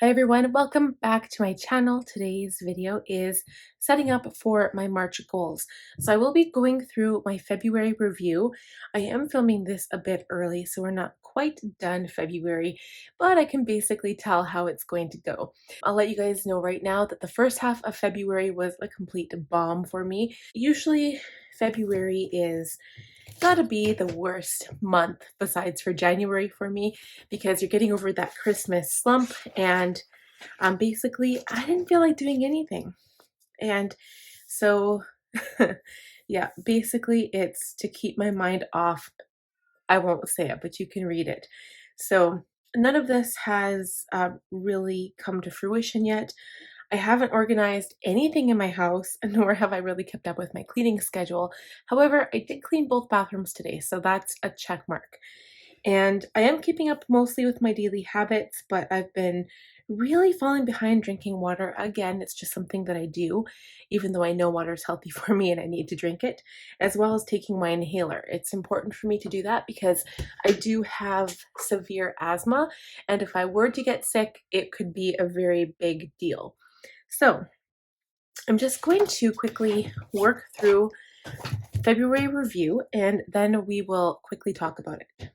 Hi everyone, welcome back to my channel. Today's video is setting up for my March goals. So I will be going through my February review. I am filming this a bit early, so we're not quite done February, but I can basically tell how it's going to go. I'll let you guys know right now that the first half of February was a complete bomb for me. Usually February is gotta be the worst month besides for January for me because you're getting over that Christmas slump and basically I didn't feel like doing anything. And so yeah, basically it's to keep my mind off. I won't say it, but you can read it. So none of this has really come to fruition yet. I haven't organized anything in my house, nor have I really kept up with my cleaning schedule. However, I did clean both bathrooms today, so that's a check mark. And I am keeping up mostly with my daily habits, but I've been really falling behind drinking water. Again, it's just something that I do, even though I know water is healthy for me and I need to drink it, as well as taking my inhaler. It's important for me to do that because I do have severe asthma, and if I were to get sick, it could be a very big deal. So I'm just going to quickly work through February review and then we will quickly talk about it.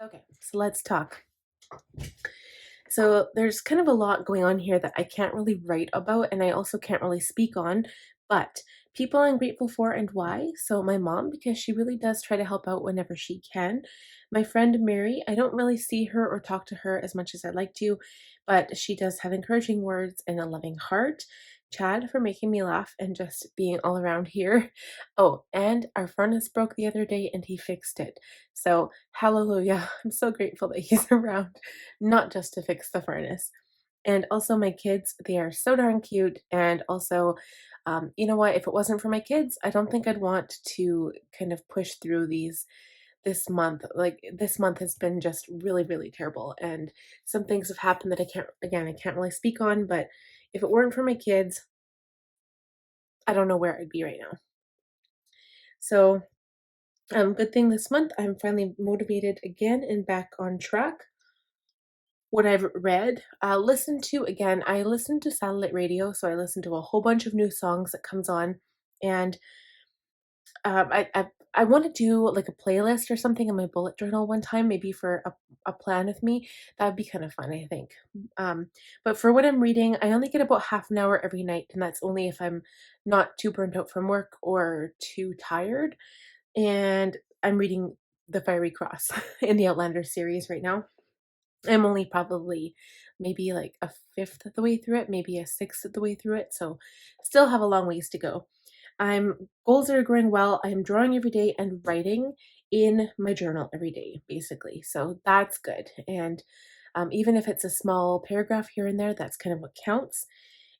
Okay, so let's talk. So there's kind of a lot going on here that I can't really write about and I also can't really speak on, but people I'm grateful for and why. So my mom, because she really does try to help out whenever she can. My friend Mary, I don't really see her or talk to her as much as I'd like to, but she does have encouraging words and a loving heart. Chad for making me laugh and just being all around here. Oh, and our furnace broke the other day and he fixed it. So hallelujah. I'm so grateful that he's around, not just to fix the furnace. And also my kids, they are so darn cute. And also, you know what, if it wasn't for my kids, I don't think I'd want to kind of push through this month. Like this month has been just really, really terrible. And some things have happened that I can't really speak on, but if it weren't for my kids, I don't know where I'd be right now. So, good thing this month I'm finally motivated again and back on track. What I've read, listened to again, I listen to satellite radio, so I listen to a whole bunch of new songs that comes on, and I want to do like a playlist or something in my bullet journal one time, maybe for a plan with me. That would be kind of fun, I think. But for what I'm reading, I only get about half an hour every night, and that's only if I'm not too burnt out from work or too tired. And I'm reading The Fiery Cross in the Outlander series right now. I'm only probably maybe like a fifth of the way through it, maybe a sixth of the way through it, so still have a long ways to go. Goals are going well. I'm drawing every day and writing in my journal every day, basically. So that's good. And even if it's a small paragraph here and there, that's kind of what counts.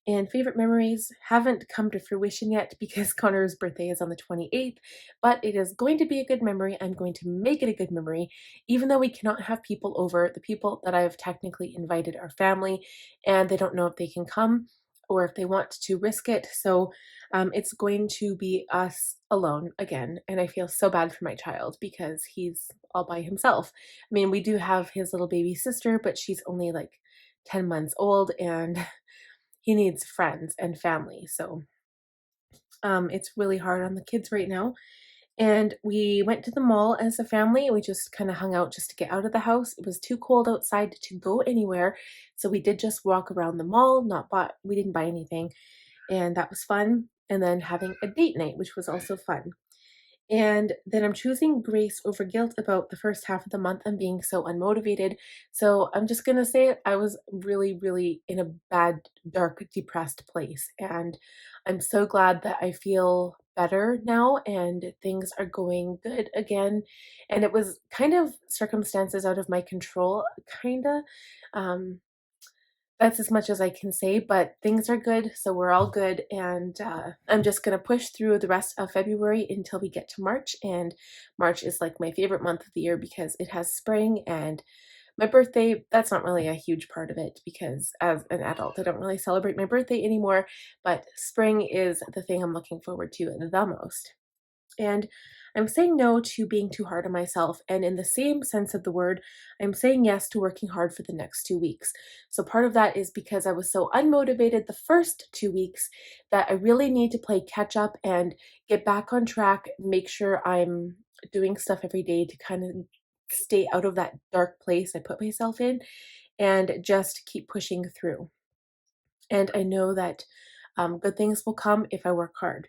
And favorite memories haven't come to fruition yet because Connor's birthday is on the 28th, but it is going to be a good memory. I'm going to make it a good memory, even though we cannot have people over. The people that I've technically invited are family, and they don't know if they can come or if they want to risk it. So it's going to be us alone again. And I feel so bad for my child because he's all by himself. I mean, we do have his little baby sister, but she's only like 10 months old and he needs friends and family. So it's really hard on the kids right now. And we went to the mall as a family. We just kind of hung out just to get out of the house. It was too cold outside to go anywhere. So we did just walk around the mall, we didn't buy anything. And that was fun. And then having a date night, which was also fun. And then I'm choosing grace over guilt about the first half of the month and being so unmotivated. So I'm just going to say I was really, really in a bad, dark, depressed place. And I'm so glad that I feel better now and things are going good again. And it was kind of circumstances out of my control, kind of. Um, that's as much as I can say, but things are good, so we're all good, and I'm just gonna push through the rest of February until we get to March, and March is like my favorite month of the year because it has spring and my birthday. That's not really a huge part of it because as an adult, I don't really celebrate my birthday anymore, but spring is the thing I'm looking forward to the most. And I'm saying no to being too hard on myself. And in the same sense of the word, I'm saying yes to working hard for the next 2 weeks. So part of that is because I was so unmotivated the first 2 weeks that I really need to play catch up and get back on track, make sure I'm doing stuff every day to kind of stay out of that dark place I put myself in and just keep pushing through. And I know that good things will come if I work hard.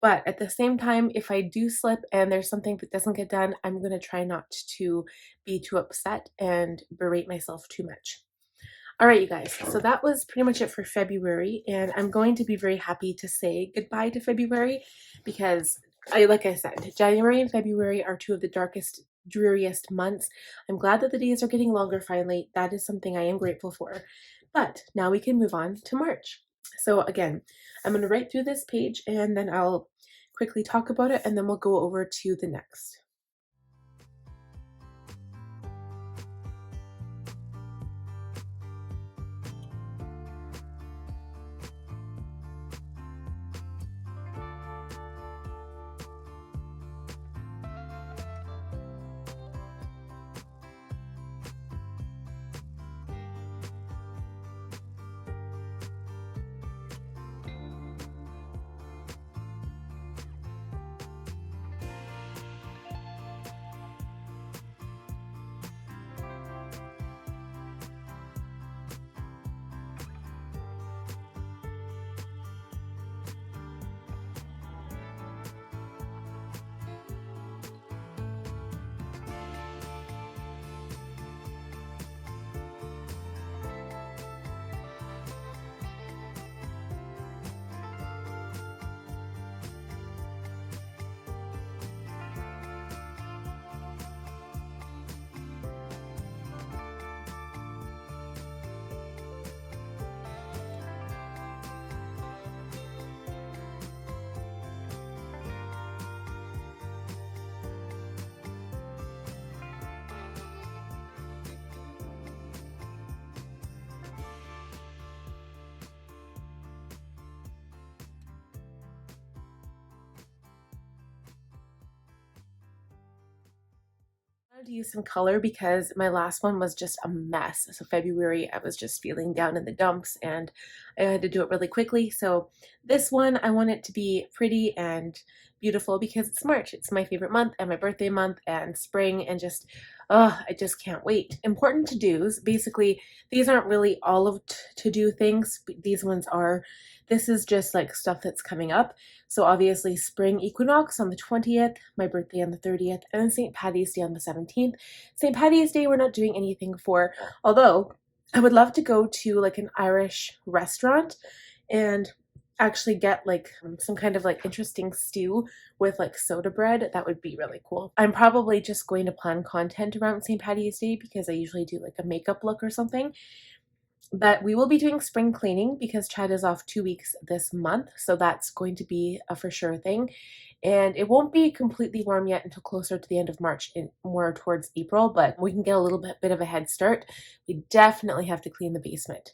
But at the same time, if I do slip and there's something that doesn't get done, I'm going to try not to be too upset and berate myself too much. All right, you guys. So that was pretty much it for February. And I'm going to be very happy to say goodbye to February because like I said, January and February are two of the darkest, dreariest months. I'm glad that the days are getting longer finally. That is something I am grateful for. But now we can move on to March. So again, I'm going to write through this page and then I'll quickly talk about it and then we'll go over to the next. I wanted to use some color because my last one was just a mess. So February, I was just feeling down in the dumps and I had to do it really quickly. So this one, I want it to be pretty and beautiful because it's March. It's my favorite month and my birthday month and spring and just, oh, I just can't wait. Important to-dos. Basically, these aren't really all of to-do things. These ones are. This is just like stuff that's coming up. So obviously spring equinox on the 20th, my birthday on the 30th, and then St. Patty's Day on the 17th. St. Patty's Day we're not doing anything for, although I would love to go to like an Irish restaurant and actually get like some kind of like interesting stew with like soda bread. That would be really cool. I'm probably just going to plan content around St. Patty's Day because I usually do like a makeup look or something. But we will be doing spring cleaning because Chad is off 2 weeks this month, so that's going to be a for sure thing. And it won't be completely warm yet until closer to the end of March, more towards April, but we can get a little bit of a head start. We definitely have to clean the basement.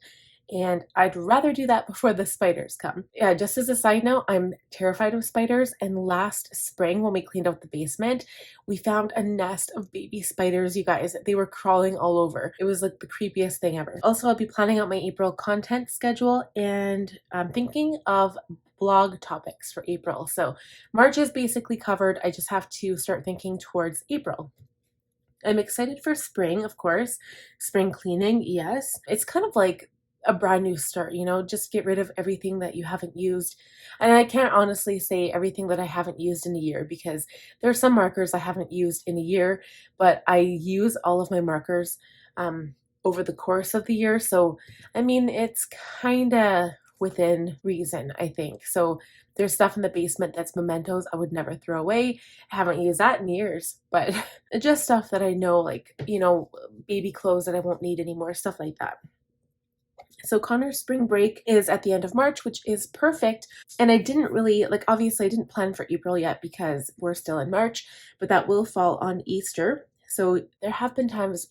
And I'd rather do that before the spiders come. Yeah, just as a side note, I'm terrified of spiders. And last spring, when we cleaned out the basement, we found a nest of baby spiders, you guys. They were crawling all over. It was like the creepiest thing ever. Also, I'll be planning out my April content schedule and I'm thinking of blog topics for April. So March is basically covered. I just have to start thinking towards April. I'm excited for spring, of course. Spring cleaning, yes. It's kind of like a brand new start, you know, just get rid of everything that you haven't used. And I can't honestly say everything that I haven't used in a year, because there are some markers I haven't used in a year, but I use all of my markers um, over the course of the year. So, I mean, it's kind of within reason, I think. So there's stuff in the basement that's mementos I would never throw away. I haven't used that in years, but just stuff that I know, like, you know, baby clothes that I won't need anymore, stuff like that. So Connor's spring break is at the end of March, which is perfect. And I didn't really, like, obviously I didn't plan for April yet because we're still in March, but that will fall on Easter. So there have been times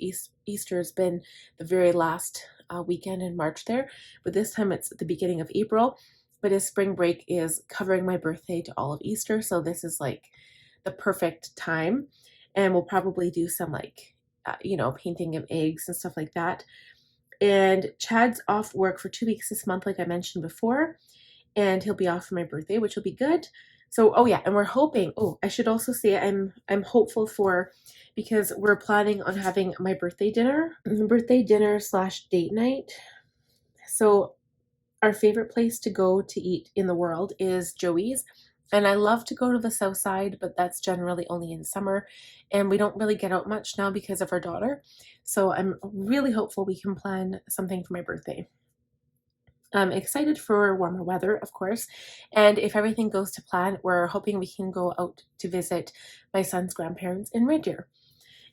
Easter has been the very last weekend in March there, but this time it's at the beginning of April. But his spring break is covering my birthday to all of Easter. So this is like the perfect time. And we'll probably do some like, you know, painting of eggs and stuff like that. And Chad's off work for 2 weeks this month, like I mentioned before, and he'll be off for my birthday, which will be good. So, oh yeah, and we're hoping, oh, I should also say I'm hopeful for, because we're planning on having my birthday dinner slash date night. So our favorite place to go to eat in the world is Joey's. And I love to go to the south side, but that's generally only in summer. And we don't really get out much now because of our daughter. So I'm really hopeful we can plan something for my birthday. I'm excited for warmer weather, of course. And if everything goes to plan, we're hoping we can go out to visit my son's grandparents in Red Deer.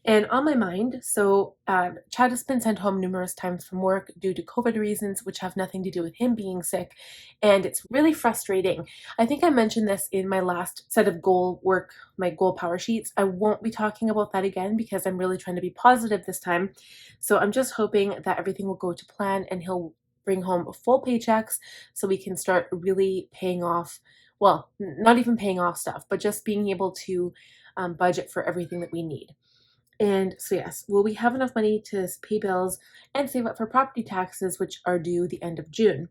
And on my mind, so Chad has been sent home numerous times from work due to COVID reasons, which have nothing to do with him being sick. And it's really frustrating. I think I mentioned this in my last set of my goal power sheets. I won't be talking about that again because I'm really trying to be positive this time. So I'm just hoping that everything will go to plan and he'll bring home full paychecks so we can start really paying off, well, not even paying off stuff, but just being able to budget for everything that we need. And so yes, will we have enough money to pay bills and save up for property taxes, which are due the end of June?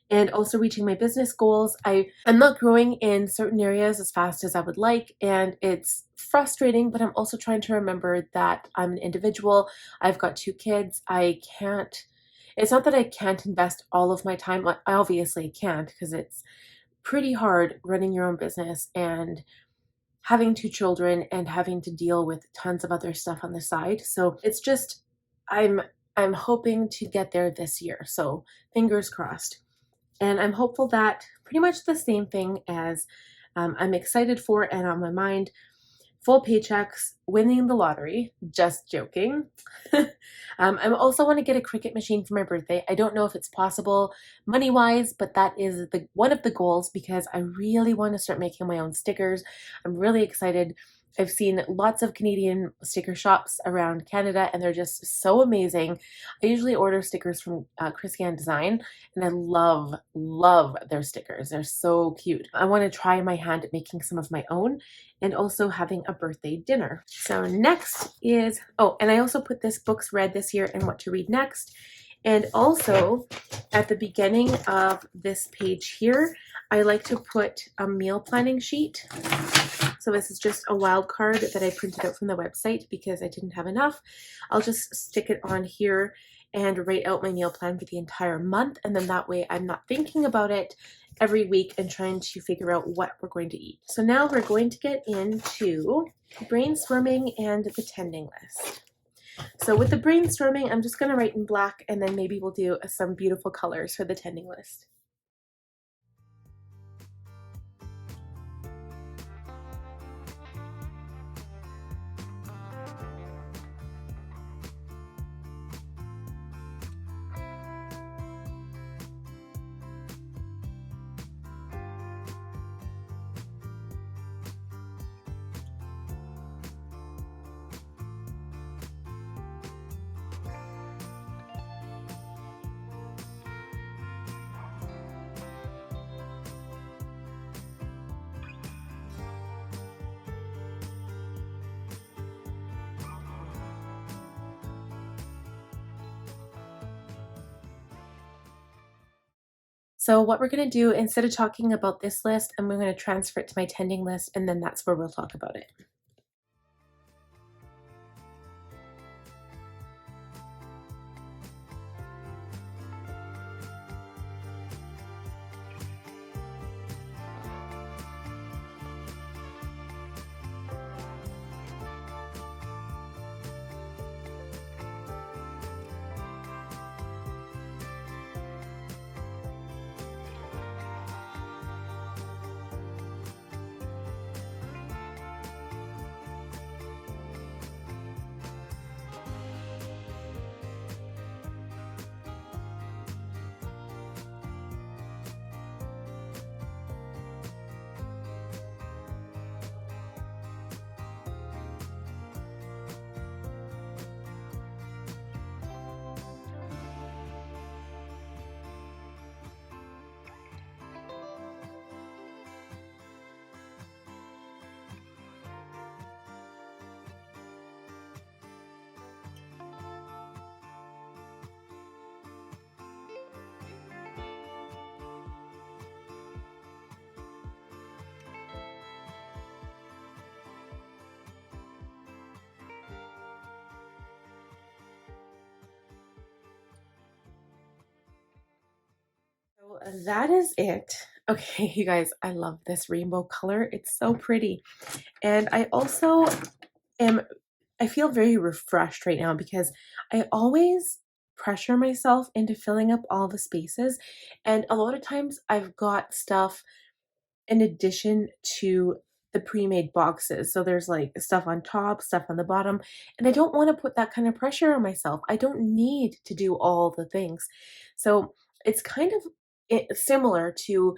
And also reaching my business goals. I'm not growing in certain areas as fast as I would like, and it's frustrating, but I'm also trying to remember that I'm an individual. I've got 2 kids. It's not that I can't invest all of my time. I obviously can't, because it's pretty hard running your own business and having 2 children and having to deal with tons of other stuff on the side. So it's just, I'm hoping to get there this year. So fingers crossed. And I'm hopeful that pretty much the same thing as I'm excited for and on my mind: full paychecks, winning the lottery. Just joking. I also want to get a Cricut machine for my birthday. I don't know if it's possible money-wise, but that is one of the goals, because I really want to start making my own stickers. I'm really excited. I've seen lots of Canadian sticker shops around Canada, and they're just so amazing. I usually order stickers from Christian Design, and I love their stickers. They're so cute. I want to try my hand at making some of my own, and also having a birthday dinner. So next is, oh, and I also put this books read this year and what to read next. And also at the beginning of this page here, I like to put a meal planning sheet. So this is just a wild card that I printed out from the website because I didn't have enough. I'll just stick it on here and write out my meal plan for the entire month. And then that way I'm not thinking about it every week and trying to figure out what we're going to eat. So now we're going to get into brainstorming and the tending list. So with the brainstorming, I'm just going to write in black, and then maybe we'll do some beautiful colors for the tending list. So what we're going to do, instead of talking about this list, I'm going to transfer it to my tending list, and then that's where we'll talk about it. that is it. Okay, you guys, I love this rainbow color. It's so pretty. And I also am I feel very refreshed right now because I always pressure myself into filling up all the spaces. And a lot of times I've got stuff in addition to the pre-made boxes. So there's like stuff on top, stuff on the bottom, and I don't want to put that kind of pressure on myself. I don't need to do all the things. So it's kind of similar to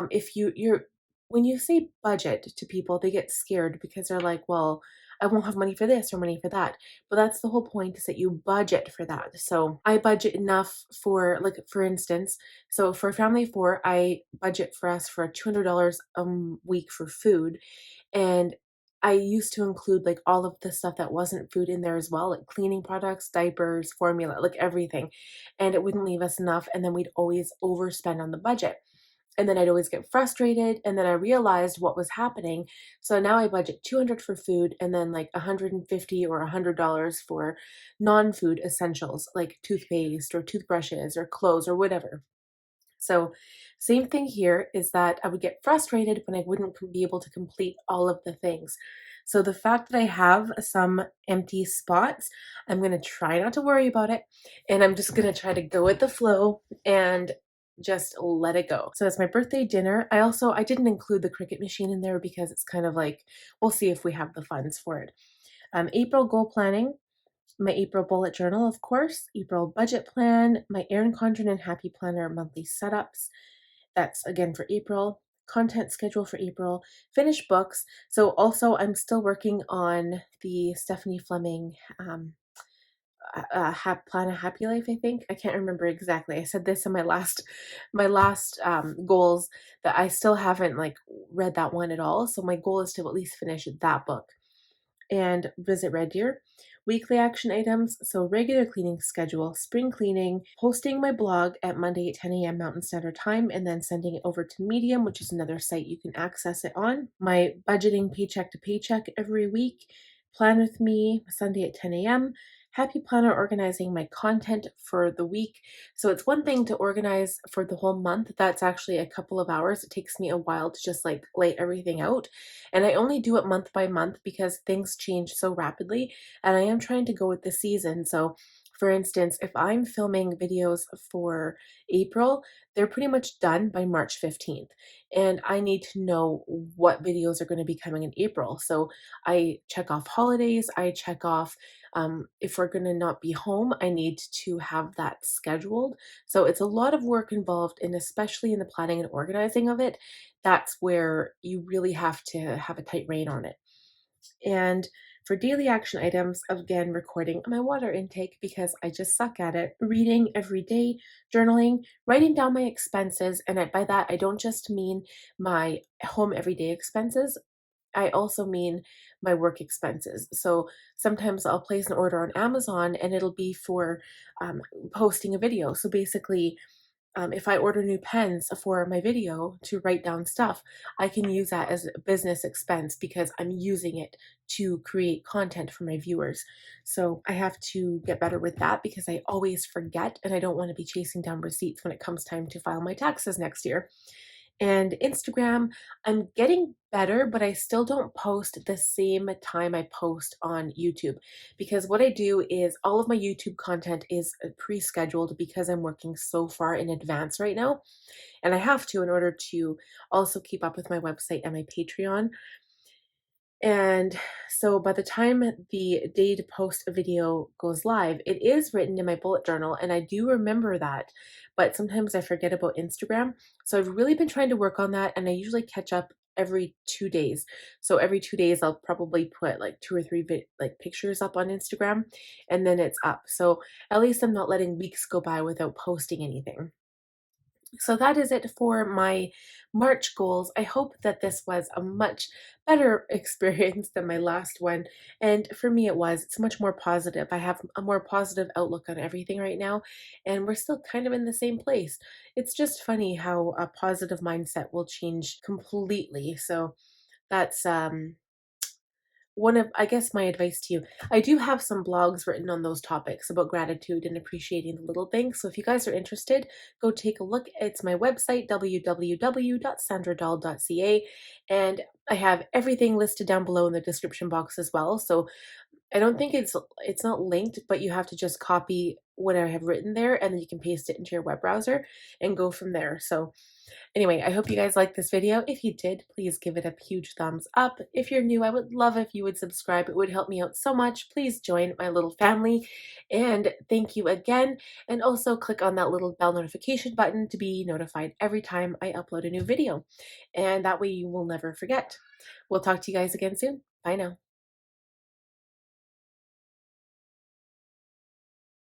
if you're when you say budget to people, they get scared because they're like, well, I won't have money for this or money for that. But that's the whole point, is that you budget for that. So I budget enough for, like, for instance, so for a family of four, I budget for us for $200 a week for food. And I used to include like all of the stuff that wasn't food in there as well, like cleaning products, diapers, formula, like everything. And it wouldn't leave us enough. And then we'd always overspend on the budget. And then I'd always get frustrated, and then I realized what was happening. So now I budget 200 for food and then like 150 or $100 for non-food essentials like toothpaste or toothbrushes or clothes or whatever. So same thing here, is that I would get frustrated when I wouldn't be able to complete all of the things. So the fact that I have some empty spots, I'm going to try not to worry about it, and I'm just going to try to go with the flow and just let it go. So it's my birthday dinner. I didn't include the Cricut machine in there because it's kind of like, we'll see if we have the funds for it. April goal planning, my April bullet journal, of course, April budget plan, my Erin Condren and Happy Planner monthly setups. That's again for April. Content schedule for April. Finish books. So also, I'm still working on the Stephanie Fleming plan a happy life. I think, I can't remember exactly. I said this in my last goals, that I still haven't like read that one at all. So my goal is to at least finish that book. And visit Red Deer. Weekly action items, so regular cleaning schedule, spring cleaning, posting my blog at Monday at 10 a.m. Mountain Standard Time, and then sending it over to Medium, which is another site you can access it on. My budgeting paycheck to paycheck every week. Plan with me, Sunday at 10 a.m. Happy Planner, organizing my content for the week. So it's one thing to organize for the whole month. That's actually a couple of hours. It takes me a while to just like lay everything out. And I only do it month by month because things change so rapidly, and I am trying to go with the season. So for instance, if I'm filming videos for April, they're pretty much done by March 15th. And I need to know what videos are going to be coming in April. So I check off holidays, I check off if we're going to not be home, I need to have that scheduled. So it's a lot of work involved, and especially in the planning and organizing of it, that's where you really have to have a tight rein on it. And for daily action items, again, recording my water intake because I just suck at it, reading every day, journaling, writing down my expenses. And by that, I don't just mean my home everyday expenses. I also mean my work expenses. So sometimes I'll place an order on Amazon and it'll be for posting a video. So basically, if I order new pens for my video to write down stuff, I can use that as a business expense because I'm using it to create content for my viewers. So I have to get better with that because I always forget, and I don't want to be chasing down receipts when it comes time to file my taxes next year. And Instagram, I'm getting better, but I still don't post the same time I post on YouTube, because what I do is all of my YouTube content is pre-scheduled because I'm working so far in advance right now. And I have to, in order to also keep up with my website and my Patreon. And so by the time the day to post a video goes live, it is written in my bullet journal, and I do remember that, but sometimes I forget about Instagram. So I've really been trying to work on that, and I usually catch up every 2 days. So every 2 days, I'll probably put like two or three like pictures up on Instagram, and then it's up. So at least I'm not letting weeks go by without posting anything. So that is it for my March goals. I hope that this was a much better experience than my last one. And for me, it was. It's much more positive. I have a more positive outlook on everything right now, and we're still kind of in the same place. It's just funny how a positive mindset will change completely. So that's one of, I guess, my advice to you, I do have some blogs written on those topics about gratitude and appreciating the little things. So if you guys are interested, go take a look. It's my website, www.sandradahl.ca, and I have everything listed down below in the description box as well. So I don't think it's not linked, but you have to just copy what I have written there, and then you can paste it into your web browser and go from there. So anyway, I hope you guys liked this video. If you did, please give it a huge thumbs up. If you're new, I would love if you would subscribe. It would help me out so much. Please join my little family. And thank you again. And also click on that little bell notification button to be notified every time I upload a new video. And that way you will never forget. We'll talk to you guys again soon. Bye now.